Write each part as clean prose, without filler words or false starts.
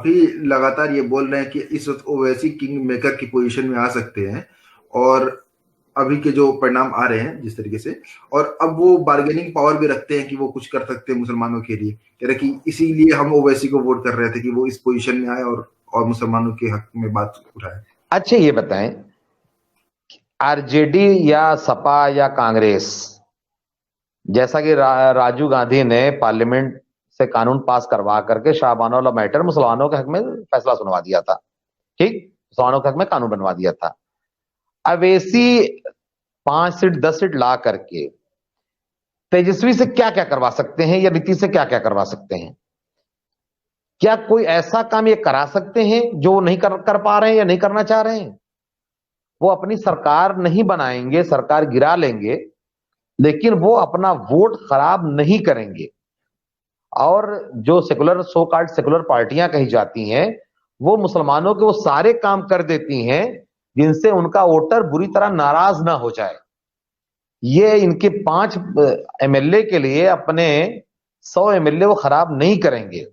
भी लगातार ये बोल रहे हैं कि इस वक्त ओवैसी किंग मेकर की पोजीशन में आ सकते हैं। और अभी के जो परिणाम आ रहे हैं जिस तरीके से, और अब वो बार्गेनिंग पावर भी रखते हैं कि वो कुछ कर सकते हैं मुसलमानों के लिए। कह रहे कि इसीलिए हम ओवैसी को वोट कर रहे थे कि वो इस पोजीशन में आए और मुसलमानों के हक में बात उठाए। अच्छा ये बताएं, आरजेडी या सपा या कांग्रेस, जैसा कि राजीव गांधी ने पार्लियामेंट से कानून पास करवा करके शाहबानो मैटर मुसलमानों के हक में फैसला सुनवा दिया था, ठीक, मुसलमानों के हक में कानून बनवा दिया था। अवेसी 5 सीट 10 सीट ला करके तेजस्वी से क्या क्या करवा सकते हैं या नीतीश से क्या क्या करवा सकते हैं? क्या कोई ऐसा काम ये करा सकते हैं जो नहीं कर पा रहे हैं या नहीं करना चाह रहे हैं? वो अपनी सरकार नहीं बनाएंगे, सरकार गिरा लेंगे, लेकिन वो अपना वोट खराब नहीं करेंगे। और जो सेकुलर, सो कॉल्ड सेकुलर पार्टियां कही जाती हैं, वो मुसलमानों के वो सारे काम कर देती हैं जिनसे उनका वोटर बुरी तरह नाराज ना हो जाए। ये इनके 5 एमएलए के लिए अपने 100 एमएलए वो खराब नहीं करेंगे।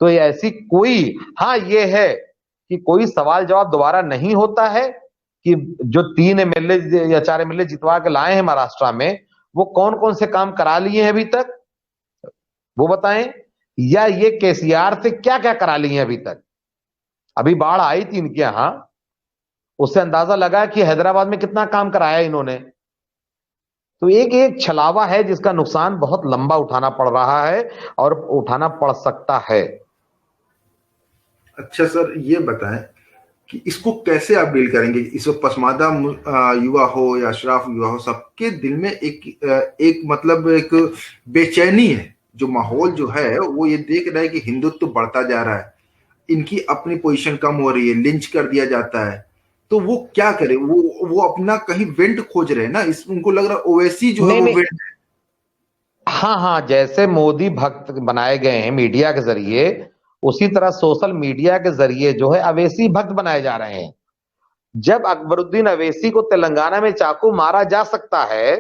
तो ये ऐसी कोई, हाँ ये है कि कोई सवाल जवाब दोबारा नहीं होता है कि जो 3 एमएलए या 4 एमएलए जितवा के लाए हैं महाराष्ट्र में, वो कौन कौन से काम करा लिए हैं अभी तक, वो बताएं। या ये केसीआर से क्या क्या करा लिए हैं अभी तक। अभी बाढ़ आई थी इनके यहां, उससे अंदाजा लगा कि हैदराबाद में कितना काम कराया इन्होंने। तो एक एक छलावा है जिसका नुकसान बहुत लंबा उठाना पड़ रहा है और उठाना पड़ सकता है। अच्छा सर, ये बताएं कि इसको कैसे आप डील करेंगे। इस वक्त पसमानदा युवा हो या अशराफ युवा हो, सबके दिल में एक मतलब एक बेचैनी है। जो माहौल जो है वो ये देख रहा है कि हिंदुत्व तो बढ़ता जा रहा है, इनकी अपनी पोजीशन कम हो रही है, लिंच कर दिया जाता है। तो वो क्या करे, वो अपना कहीं वेंट खोज रहे हैं ना। इस उनको लग रहा है ओवैसी जो है नहीं वो नहीं, वेंट है। हाँ हाँ, जैसे मोदी भक्त बनाए गए हैं मीडिया के जरिए, उसी तरह सोशल मीडिया के जरिए जो है अवेसी भक्त बनाए जा रहे हैं। जब अकबरुद्दीन अवेसी को तेलंगाना में चाकू मारा जा सकता है,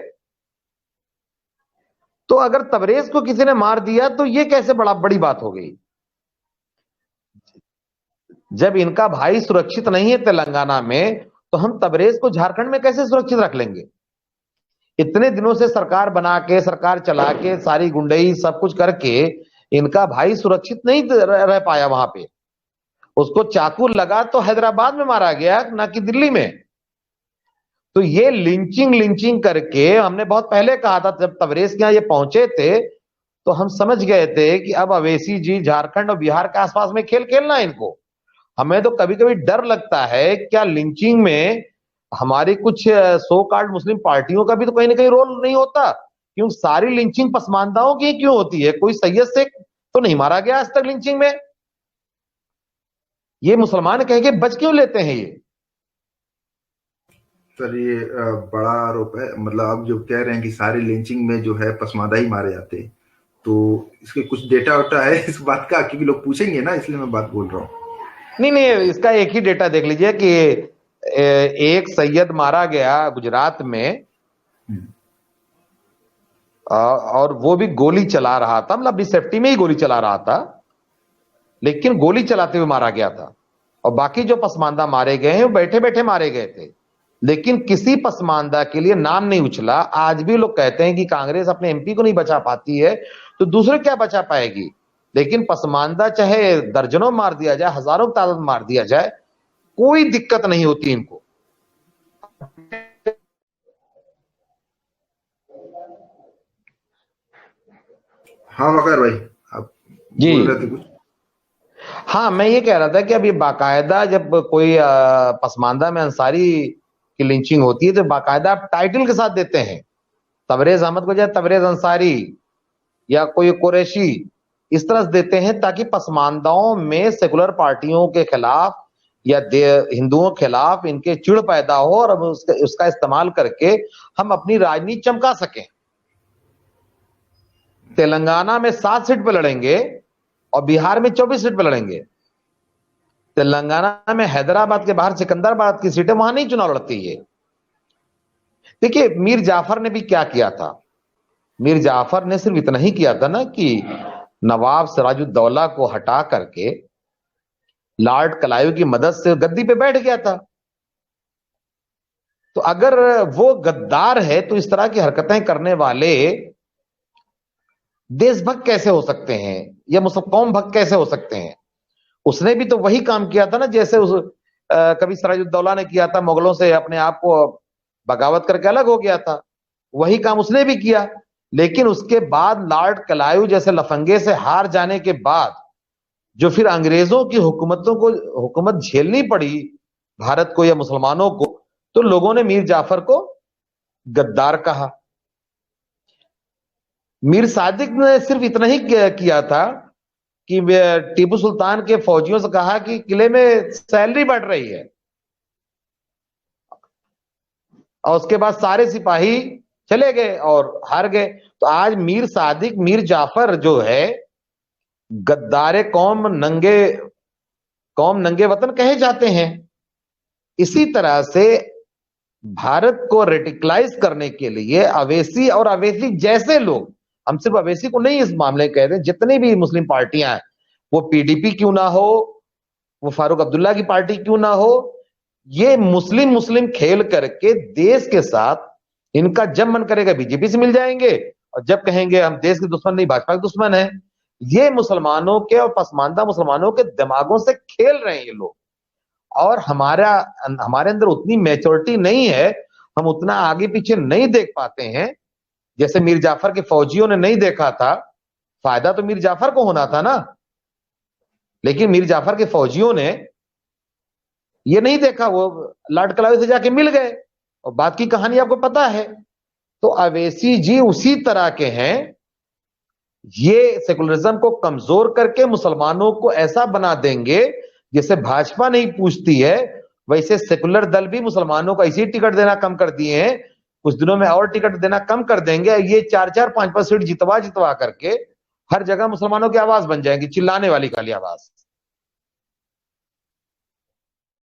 तो अगर तबरेज को किसी ने मार दिया तो ये कैसे बड़ी बात हो गई? जब इनका भाई सुरक्षित नहीं है तेलंगाना में, तो हम तबरेज को झारखंड में कैसे सुरक्षित रख लेंगे? इतने दिनों से सरकार बना के, सरकार चला के, सारी गुंडई सब कुछ करके इनका भाई सुरक्षित नहीं रह पाया वहां पे। उसको चाकू लगा तो हैदराबाद में मारा गया, ना कि दिल्ली में। तो ये लिंचिंग लिंचिंग करके, हमने बहुत पहले कहा था जब तबरेज के यहाँ ये पहुंचे थे, तो हम समझ गए थे कि अब अवेसी जी झारखंड और बिहार के आसपास में खेल खेलना है इनको। हमें तो कभी कभी डर लगता है क्या लिंचिंग में हमारी कुछ सो कॉल्ड मुस्लिम पार्टियों का भी तो कहीं ना कहीं रोल नहीं होता? क्यों सारी लिंचिंग पसमानदाओं की क्यों होती है? कोई सैयद से तो नहीं मारा गया आज तक लिंचिंग में। ये मुसलमान कह के बच क्यों लेते हैं ये? सर ये बड़ा आरोप है। मतलब आप जो कह रहे हैं कि सारी लिंचिंग में जो है पसमादा ही मारे जाते हैं, तो इसके कुछ डेटा वोटा है इस बात का? क्योंकि लोग पूछेंगे ना, इसलिए मैं बात बोल रहा हूँ। नहीं नहीं, इसका एक ही डेटा देख लीजिए कि एक सैयद मारा गया गुजरात में, हम्म। और वो भी गोली चला रहा था, मतलब अपनी सेफ्टी में ही गोली चला रहा था, लेकिन गोली चलाते हुए मारा गया था। और बाकी जो पसमानदा मारे गए हैं वो बैठे बैठे मारे गए थे, लेकिन किसी पसमानदा के लिए नाम नहीं उछला। आज भी लोग कहते हैं कि कांग्रेस अपने एमपी को नहीं बचा पाती है, तो दूसरे क्या बचा पाएगी? लेकिन पसमानदा चाहे दर्जनों मार दिया जाए, हजारों की तादाद मार दिया जाए, कोई दिक्कत नहीं होती इनको। हाँ वकार भाई, आप जी, बोल रहे थे कुछ। हाँ मैं ये कह रहा था कि अभी बाकायदा जब कोई पसमानदा में अंसारी की लिंचिंग होती है तो बाकायदा आप टाइटल के साथ देते हैं। तबरेज अहमद को जाए तबरेज अंसारी या कोई कुरैशी, इस तरह से देते हैं ताकि पसमानदाओं में सेकुलर पार्टियों के खिलाफ या हिंदुओं के खिलाफ इनके चिढ़ पैदा हो, और अब उसका इस्तेमाल करके हम अपनी राजनीति चमका सकें। तेलंगाना में 7 सीट पे लड़ेंगे और बिहार में 24 सीट पे लड़ेंगे। तेलंगाना में हैदराबाद के बाहर सिकंदराबाद की सीटें, वहां नहीं चुनाव लड़ती है। देखिए मीर जाफर ने भी क्या किया था। मीर जाफर ने सिर्फ इतना ही किया था ना कि नवाब सिराजुद्दौला को हटा करके लॉर्ड क्लाइव की मदद से गद्दी पे बैठ गया था। तो अगर वो गद्दार है तो इस तरह की हरकतें करने वाले देशभक्त कैसे हो सकते हैं या मुस्लिम कौम भक्त कैसे हो सकते हैं? उसने भी तो वही काम किया था ना, जैसे कभी सिराजुद्दौला ने किया था, मुगलों से अपने आप को बगावत करके अलग हो गया था। वही काम उसने भी किया। लेकिन उसके बाद लॉर्ड क्लाइव जैसे लफंगे से हार जाने के बाद जो फिर अंग्रेजों की हुकूमत झेलनी पड़ी भारत को या मुसलमानों को, तो लोगों ने मीर जाफर को गद्दार कहा। मीर सादिक ने सिर्फ इतना ही किया था कि टीपू सुल्तान के फौजियों से कहा कि किले में सैलरी बढ़ रही है, और उसके बाद सारे सिपाही चले गए और हार गए। तो आज मीर सादिक, मीर जाफर जो है गद्दारे कौम, नंगे वतन कहे जाते हैं। इसी तरह से भारत को रेडिकलाइज करने के लिए अवैसी और अवैसी जैसे लोग, हम सिर्फ अवैसी को नहीं इस मामले कह रहे, जितनी भी मुस्लिम पार्टियां हैं, वो पीडीपी क्यों ना हो, वो फारूक अब्दुल्ला की पार्टी क्यों ना हो, ये मुस्लिम खेल करके देश के साथ, इनका जब मन करेगा बीजेपी से मिल जाएंगे और जब कहेंगे हम देश के दुश्मन नहीं भाजपा के दुश्मन है। ये मुसलमानों के और पसमानदा मुसलमानों के दिमागों से खेल रहे हैं ये लोग। और हमारे अंदर उतनी मैच्योरिटी नहीं है, हम उतना आगे पीछे नहीं देख पाते हैं जैसे मीर जाफर के फौजियों ने नहीं देखा था। फायदा तो मीर जाफर को होना था ना, लेकिन मीर जाफर के फौजियों ने ये नहीं देखा, वो लॉर्ड क्लाइव से जाके मिल गए और बात की कहानी आपको पता है। तो अवैसी जी उसी तरह के हैं, ये सेकुलरिज्म को कमजोर करके मुसलमानों को ऐसा बना देंगे जैसे भाजपा नहीं पूछती है, वैसे सेकुलर दल भी मुसलमानों को ऐसी टिकट देना कम कर दिए हैं, कुछ दिनों में और टिकट देना कम कर देंगे। ये 4-4, 5-5 सीट जितवा करके हर जगह मुसलमानों की आवाज बन जाएंगी, चिल्लाने वाली खाली आवाज।